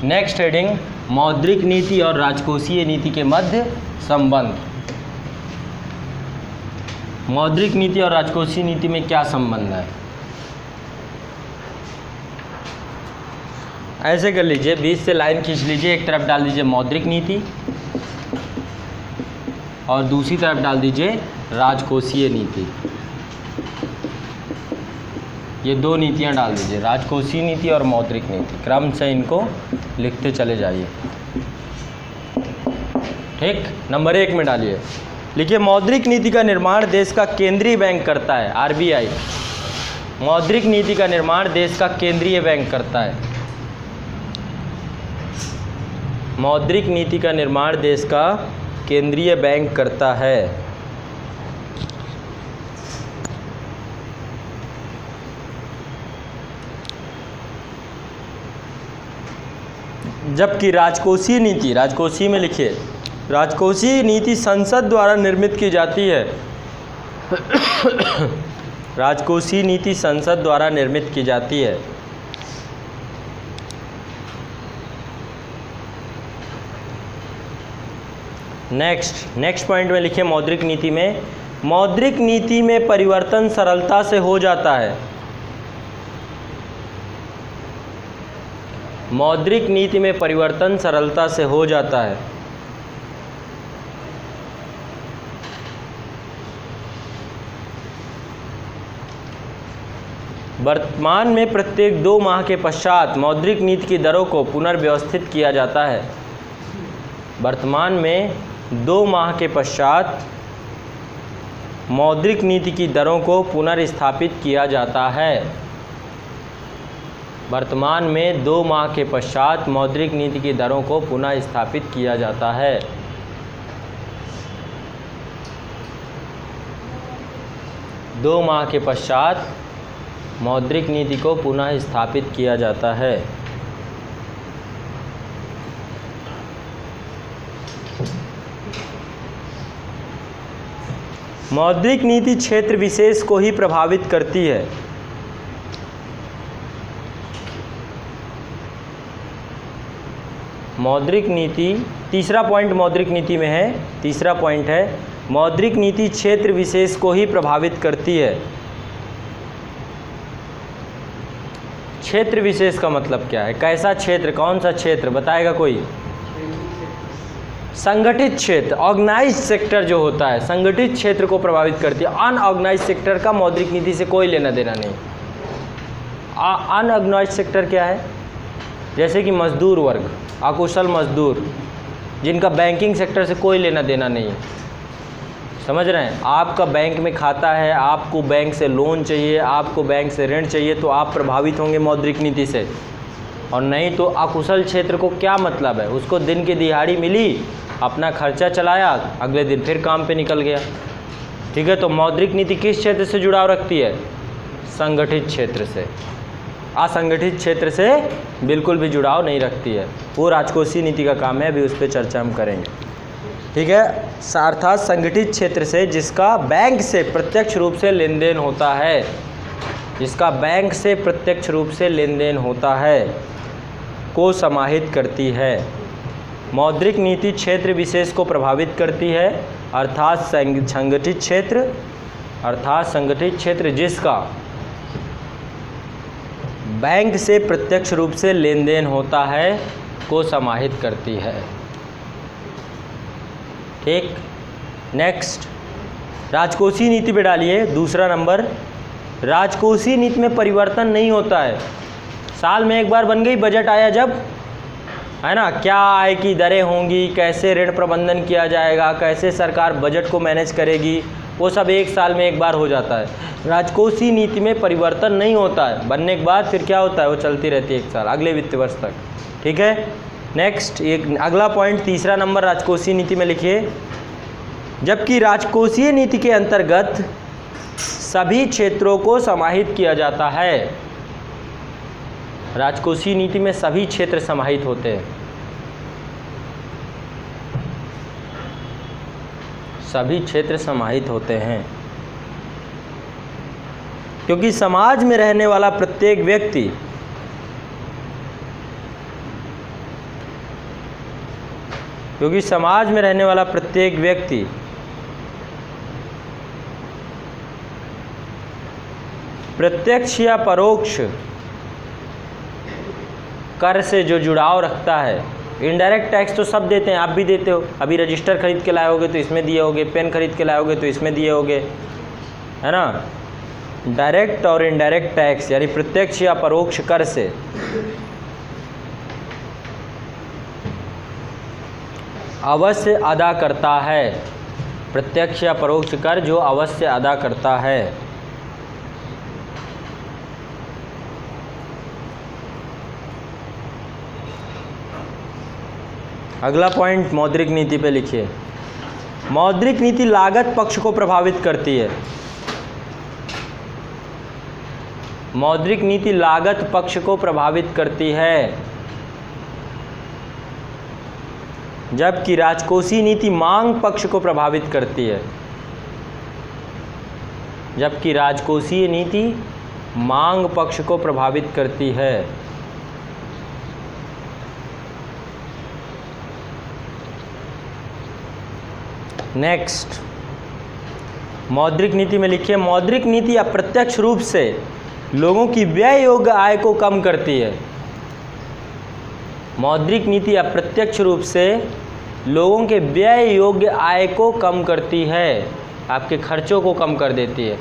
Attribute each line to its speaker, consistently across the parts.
Speaker 1: Next heading, मौद्रिक नीति और राजकोषीय नीति के मध्य संबंध। मौद्रिक नीति और राजकोषीय नीति में क्या संबंध है? ऐसे कर लीजिए, बीच से लाइन खींच लीजिए, एक तरफ डाल दीजिए मौद्रिक नीति और दूसरी तरफ डाल दीजिए राजकोषीय नीति। ये दो नीतियाँ डाल दीजिए, राजकोषीय नीति और मौद्रिक नीति। क्रम से इनको लिखते चले जाइए। ठीक, नंबर 1 में डालिए, लिखिए मौद्रिक नीति का निर्माण देश का केंद्रीय बैंक करता है, आरबीआई। मौद्रिक नीति का निर्माण देश का केंद्रीय बैंक करता है। मौद्रिक नीति का निर्माण देश का केंद्रीय बैंक करता है। जबकि राजकोषीय नीति, राजकोषीय में लिखिए, राजकोषीय नीति संसद द्वारा निर्मित की जाती है। राजकोषीय नीति संसद द्वारा निर्मित की जाती है। नेक्स्ट पॉइंट में लिखिए, मौद्रिक नीति में, मौद्रिक नीति में परिवर्तन सरलता से हो जाता है। मौद्रिक नीति में परिवर्तन सरलता से हो जाता है। वर्तमान में प्रत्येक 2 माह के पश्चात मौद्रिक नीति की दरों को पुनर्व्यवस्थित किया जाता है। वर्तमान में 2 माह के पश्चात मौद्रिक नीति की दरों को पुनर्स्थापित किया जाता है। वर्तमान में 2 माह के पश्चात मौद्रिक नीति की दरों को पुनः स्थापित किया जाता है। दो माह के पश्चात मौद्रिक नीति को पुनः स्थापित किया जाता है। मौद्रिक नीति क्षेत्र विशेष को ही प्रभावित करती है। मौद्रिक नीति, तीसरा पॉइंट मौद्रिक नीति में है, तीसरा पॉइंट है मौद्रिक नीति क्षेत्र विशेष को ही प्रभावित करती है। क्षेत्र विशेष का मतलब क्या है? कैसा क्षेत्र, कौन सा क्षेत्र बताएगा कोई? संगठित क्षेत्र, ऑर्गेनाइज्ड सेक्टर जो होता है, संगठित क्षेत्र को प्रभावित करती है। अनऑर्गेनाइज्ड सेक्टर का मौद्रिक नीति से कोई लेना देना नहीं। अनऑर्गेनाइज्ड सेक्टर क्या है? जैसे कि मजदूर वर्ग, अकुशल मजदूर, जिनका बैंकिंग सेक्टर से कोई लेना देना नहीं है। समझ रहे हैं? आपका बैंक में खाता है, आपको बैंक से लोन चाहिए, आपको बैंक से ऋण चाहिए, तो आप प्रभावित होंगे मौद्रिक नीति से। और नहीं तो अकुशल क्षेत्र को क्या मतलब है? उसको दिन की दिहाड़ी मिली, अपना खर्चा चलाया, अगले दिन फिर काम पे निकल गया। ठीक है, तो मौद्रिक नीति किस क्षेत्र से जुड़ाव रखती है? संगठित क्षेत्र से। असंगठित क्षेत्र से बिल्कुल भी जुड़ाव नहीं रखती है। वो राजकोषीय नीति का काम है, अभी उस पर चर्चा हम करेंगे। ठीक है, अर्थात संगठित क्षेत्र से जिसका बैंक से प्रत्यक्ष रूप से लेन देन होता है, जिसका बैंक से प्रत्यक्ष रूप से लेन देन होता है, को समाहित करती है। मौद्रिक नीति क्षेत्र विशेष को प्रभावित करती है, अर्थात संगठित क्षेत्र, अर्थात संगठित क्षेत्र जिसका बैंक से प्रत्यक्ष रूप से लेन देन होता है, को समाहित करती है। ठीक, नेक्स्ट राजकोषीय नीति पे डालिए दूसरा नंबर। राजकोषीय नीति में परिवर्तन नहीं होता है। साल में एक बार बन गई, बजट आया जब, है ना, क्या आय की दरें होंगी, कैसे ऋण प्रबंधन किया जाएगा, कैसे सरकार बजट को मैनेज करेगी, वो सब एक साल में एक बार हो जाता है। राजकोषीय नीति में परिवर्तन नहीं होता है, बनने के बाद फिर क्या होता है, वो चलती रहती है एक साल, अगले वित्त वर्ष तक। ठीक है, नेक्स्ट एक अगला पॉइंट, तीसरा नंबर राजकोषीय नीति में लिखिए, जबकि राजकोषीय नीति के अंतर्गत सभी क्षेत्रों को समाहित किया जाता है। राजकोषीय नीति में सभी क्षेत्र समाहित होते हैं। सभी क्षेत्र समाहित होते हैं क्योंकि समाज में रहने वाला प्रत्येक व्यक्ति क्योंकि समाज में रहने वाला प्रत्येक व्यक्ति प्रत्यक्ष या परोक्ष कर से जो जुड़ाव रखता है। इनडायरेक्ट टैक्स तो सब देते हैं, आप भी देते हो। अभी रजिस्टर खरीद के लाए होगे तो इसमें दिए होगे, पेन खरीद के लाए होगे तो इसमें दिए होगे, है ना। डायरेक्ट और इनडायरेक्ट टैक्स यानी प्रत्यक्ष या परोक्ष कर से अवश्य अदा करता है। प्रत्यक्ष या परोक्ष कर जो अवश्य अदा करता है। अगला पॉइंट मौद्रिक नीति पे लिखिए। मौद्रिक नीति लागत पक्ष को प्रभावित करती है। मौद्रिक नीति लागत पक्ष को प्रभावित करती है, जबकि राजकोषीय नीति मांग पक्ष को प्रभावित करती है। जबकि राजकोषीय नीति मांग पक्ष को प्रभावित करती है। नेक्स्ट, मौद्रिक नीति में लिखिए, मौद्रिक नीति अप्रत्यक्ष रूप से लोगों की व्यय योग्य आय को कम करती है। मौद्रिक नीति अप्रत्यक्ष रूप से लोगों के व्यय योग्य आय को कम करती है, आपके खर्चों को कम कर देती है।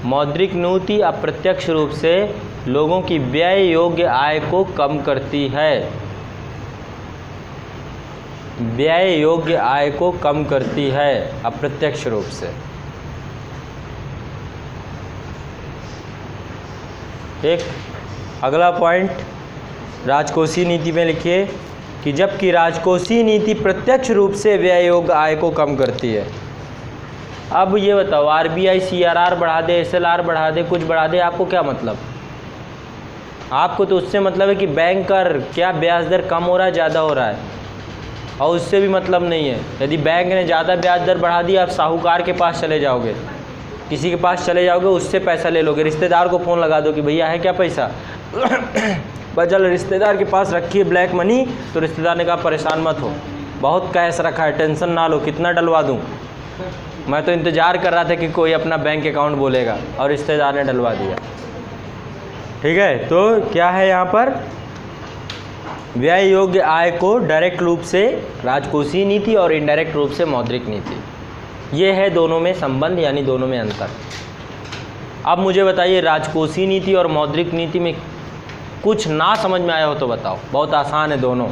Speaker 1: मौद्रिक नीति अप्रत्यक्ष रूप से लोगों की व्यय योग्य आय को कम करती है। व्यय योग्य आय को कम करती है अप्रत्यक्ष रूप से। एक अगला पॉइंट राजकोषीय नीति में लिखिए कि जबकि राजकोषीय नीति प्रत्यक्ष रूप से व्यय योग्य आय को कम करती है। अब ये बताओ, आरबीआई सीआरआर बढ़ा दे, एसएलआर बढ़ा दे, कुछ बढ़ा दे, आपको क्या मतलब? आपको तो उससे मतलब है कि बैंक का क्या ब्याज दर कम हो रहा है, ज़्यादा हो रहा है, और उससे भी मतलब नहीं है। यदि बैंक ने ज़्यादा ब्याज दर बढ़ा दी, आप साहूकार के पास चले जाओगे, किसी के पास चले जाओगे, उससे पैसा ले लोगे। रिश्तेदार को फ़ोन लगा दो कि भैया है क्या पैसा बस चल रिश्तेदार के पास रखिए ब्लैक मनी, तो रिश्तेदार ने कहा परेशान मत हो, बहुत कैश रखा है, टेंशन ना लो, कितना डलवा दूँ। मैं तो इंतज़ार कर रहा था कि कोई अपना बैंक अकाउंट बोलेगा, और रिश्तेदार ने डलवा दिया। ठीक है, तो क्या है यहाँ पर, व्यय योग्य आय को डायरेक्ट रूप से राजकोषीय नीति और इनडायरेक्ट रूप से मौद्रिक नीति, ये है दोनों में संबंध, यानी दोनों में अंतर। अब मुझे बताइए, राजकोषीय नीति और मौद्रिक नीति में कुछ ना समझ में आया हो तो बताओ। बहुत आसान है दोनों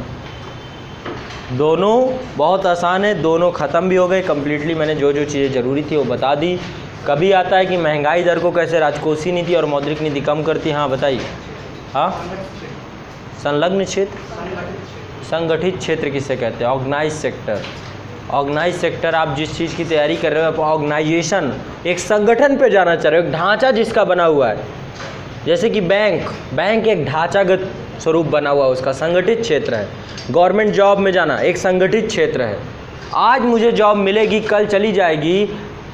Speaker 1: बहुत आसान है, दोनों ख़त्म भी हो गए कम्प्लीटली। मैंने जो जो चीज़ें ज़रूरी थी वो बता दी। कभी आता है कि महंगाई दर को कैसे राजकोषीय नीति और मौद्रिक नीति कम करती है? हाँ बताइए। हाँ, संलग्न क्षेत्र, संगठित क्षेत्र किसे कहते हैं? Organise sector. ऑर्गेनाइज सेक्टर, आप जिस चीज़ की तैयारी कर रहे हो, आप ऑर्गेनाइजेशन, एक संगठन पे जाना चाह रहे हो, एक ढांचा जिसका बना हुआ है। जैसे कि बैंक एक ढांचागत स्वरूप बना हुआ है, उसका संगठित क्षेत्र है। गवर्नमेंट जॉब में जाना एक संगठित क्षेत्र है। आज मुझे जॉब मिलेगी, कल चली जाएगी।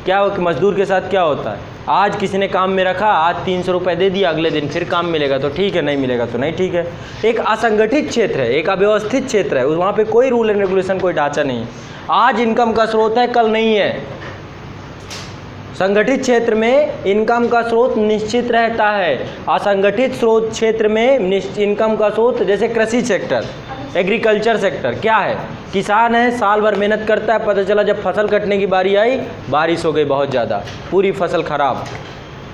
Speaker 1: क्या मजदूर के साथ क्या होता है? आज किसी ने काम में रखा, आज 300 रुपये दे दिया, अगले दिन फिर काम मिलेगा तो ठीक है, नहीं मिलेगा तो नहीं ठीक है। एक असंगठित क्षेत्र है, एक अव्यवस्थित क्षेत्र है, वहाँ पे कोई रूल एंड रेगुलेशन, कोई ढांचा नहीं है। आज इनकम का स्रोत है, कल नहीं है। संगठित क्षेत्र में इनकम का स्रोत निश्चित रहता है। असंगठित स्रोत क्षेत्र में इनकम का स्रोत, जैसे कृषि सेक्टर, एग्रीकल्चर सेक्टर, क्या है? किसान है, साल भर मेहनत करता है, पता चला जब फसल कटने की बारी आई, बारिश हो गई बहुत ज़्यादा, पूरी फसल खराब।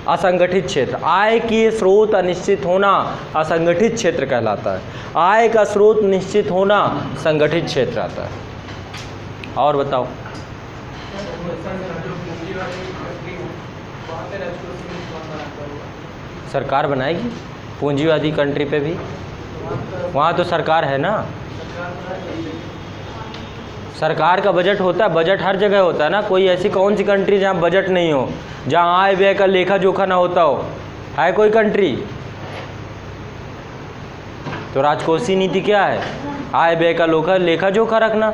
Speaker 1: असंगठित क्षेत्र। आय के स्रोत अनिश्चित होना असंगठित क्षेत्र कहलाता है। आय का स्रोत निश्चित होना संगठित क्षेत्र आता है। और बताओ। सरकार बनाएगी पूंजीवादी कंट्री पे भी, वहाँ तो सरकार है ना। सरकार का बजट होता है, बजट हर जगह होता है ना। कोई ऐसी कौन सी कंट्री जहाँ बजट नहीं हो, जहाँ आय व्यय का लेखा जोखा ना होता हो? है कोई कंट्री? तो राजकोषीय नीति क्या है? आय व्यय का लेखा जोखा रखना,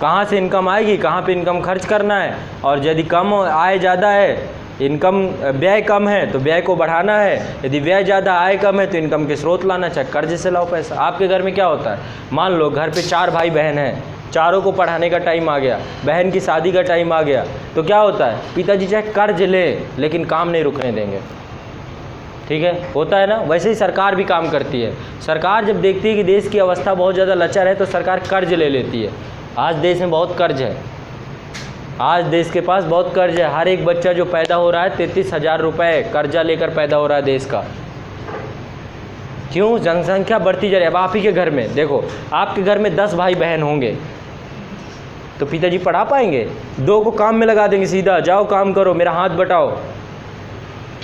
Speaker 1: कहाँ से इनकम आएगी, कहाँ पे इनकम खर्च करना है, और यदि कम आय ज़्यादा है इनकम व्यय कम है तो व्यय को बढ़ाना है, यदि व्यय ज़्यादा आय कम है तो इनकम के स्रोत लाना, चाहे कर्ज से लाओ पैसा। आपके घर में क्या होता है, मान लो घर पे 4 भाई बहन हैं, चारों को पढ़ाने का टाइम आ गया, बहन की शादी का टाइम आ गया, तो क्या होता है, पिताजी चाहे कर्ज ले लेकिन काम नहीं रुकने देंगे। ठीक है, होता है ना। वैसे ही सरकार भी काम करती है। सरकार जब देखती है कि देश की अवस्था बहुत ज़्यादा लचर है तो सरकार कर्ज ले लेती है। आज देश में बहुत कर्ज है, आज देश के पास बहुत कर्ज है। हर एक बच्चा जो पैदा हो रहा है 33,000 रुपये कर्जा लेकर पैदा हो रहा है देश का। क्यों, जनसंख्या बढ़ती जा रही है। अब आप ही के घर में देखो, आपके घर में 10 भाई बहन होंगे तो पिताजी पढ़ा पाएंगे? 2 को काम में लगा देंगे, सीधा जाओ काम करो, मेरा हाथ बटाओ।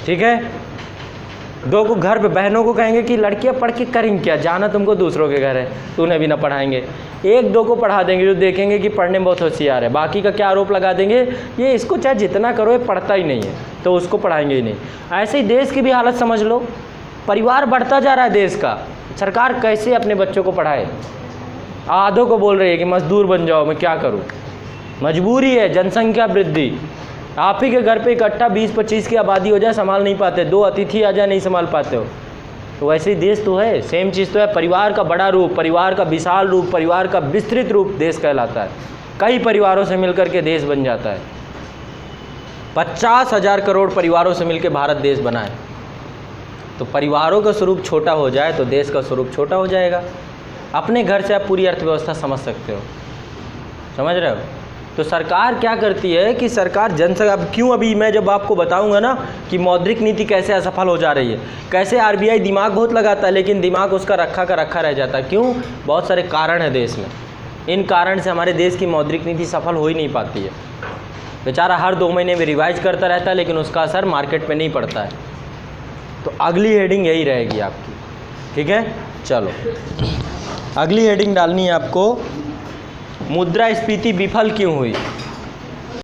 Speaker 1: ठीक है, 2 को घर पे, बहनों को कहेंगे कि लड़कियां पढ़ के करेंगे क्या, जाना तुमको दूसरों के घर है, तो उन्हें भी ना पढ़ाएंगे। 1-2 को पढ़ा देंगे जो देखेंगे कि पढ़ने में बहुत होशियार है, बाकी का क्या आरोप लगा देंगे, ये इसको चाहे जितना करो ये पढ़ता ही नहीं है, तो उसको पढ़ाएंगे ही नहीं। ऐसे ही देश की भी हालत समझ लो, परिवार बढ़ता जा रहा है देश का, सरकार कैसे अपने बच्चों को पढ़ाए। आधों को बोल रही है कि मजदूर बन जाओ, मैं क्या करूँ, मजबूरी है, जनसंख्या वृद्धि। आप ही के घर पे इकट्ठा 20-25 की आबादी हो जाए, संभाल नहीं पाते, 2 अतिथि आ जाए नहीं संभाल पाते हो। तो वैसे ही देश तो है, सेम चीज़ तो है। परिवार का बड़ा रूप, परिवार का विशाल रूप, परिवार का विस्तृत रूप देश कहलाता है। कई परिवारों से मिलकर के देश बन जाता है। 50,000 करोड़ परिवारों से मिलकर भारत देश बना है। तो परिवारों का स्वरूप छोटा हो जाए तो देश का स्वरूप छोटा हो जाएगा। अपने घर से आप पूरी अर्थव्यवस्था समझ सकते हो, समझ रहे हो। तो सरकार क्या करती है कि सरकार जनसंख्या, अब क्यों, अभी मैं जब आपको बताऊंगा ना कि मौद्रिक नीति कैसे असफल हो जा रही है, कैसे आरबीआई दिमाग बहुत लगाता है लेकिन दिमाग उसका रखा का रखा रह जाता है। क्यों, बहुत सारे कारण हैं देश में, इन कारण से हमारे देश की मौद्रिक नीति सफल हो ही नहीं पाती है। बेचारा हर 2 महीने में रिवाइज करता रहता है लेकिन उसका असर मार्केट में नहीं पड़ता है। तो अगली हेडिंग यही रहेगी आपकी, ठीक है। चलो अगली हेडिंग डालनी है आपको, मुद्रास्फीति विफल क्यों हुई।